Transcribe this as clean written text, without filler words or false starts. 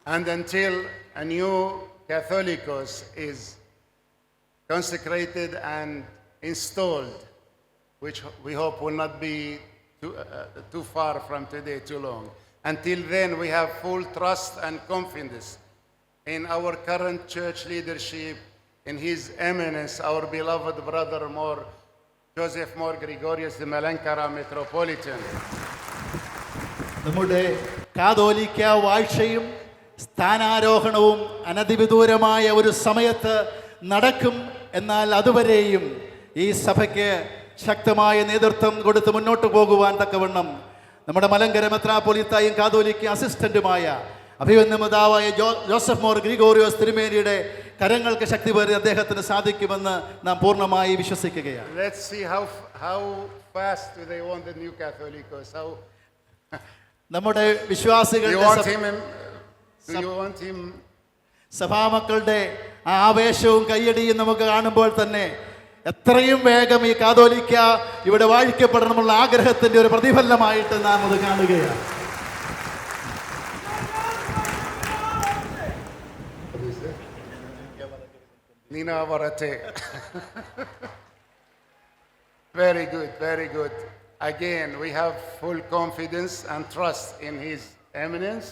and until a new Catholicos is consecrated and installed, which we hope will not be too far from today, too long. Until then, we have full trust and confidence in our current church leadership, in His Eminence, our beloved brother Joseph More Gregorius, the Malankara Metropolitan. നമ്മുടെ കാതോലിക്ക വാഴ്ചയും സ്ഥാനാരോഹണവും അനധിവിദൂരമായ ഒരു സമയത്ത് നടക്കും. എന്നാൽ അതുവരെയും ഈ സഭയ്ക്ക് ശക്തമായ നേതൃത്വം കൊടുത്ത് മുന്നോട്ട് പോകുവാൻ തക്കവണ്ണം നമ്മുടെ മലങ്കര മെത്രാപ്പൊലീത്തായും കാതോലിക്ക അസിസ്റ്റന്റുമായ അഭിവന്യമാതാവായ ജോസഫ് മോർ ഗ്രിഗോറിയോസ് തിരുമേനിയുടെ കരങ്ങൾക്ക് ശക്തി പകരാൻ അദ്ദേഹത്തിന് സാധിക്കുമെന്ന് നാം പൂർണ്ണമായി വിശ്വസിക്കുകയാണ്. Let's see how fast do they want the new Catholicos. നമ്മുടെ വിശ്വാസികളുടെ സഭാമക്കളുടെ ആവേശവും കയ്യടിയും നമുക്ക് കാണുമ്പോൾ തന്നെ എത്രയും വേഗം ഈ കാതോലിക്ക ഇവിടെ വാഴിക്കപ്പെടണമെന്നുള്ള ആഗ്രഹത്തിന്റെ ഒരു പ്രതിഫലനമായിട്ട് നാം അത് കാണുകയാണ്. Nina Varate. Very good, very good. Again, we have full confidence and trust in His Eminence.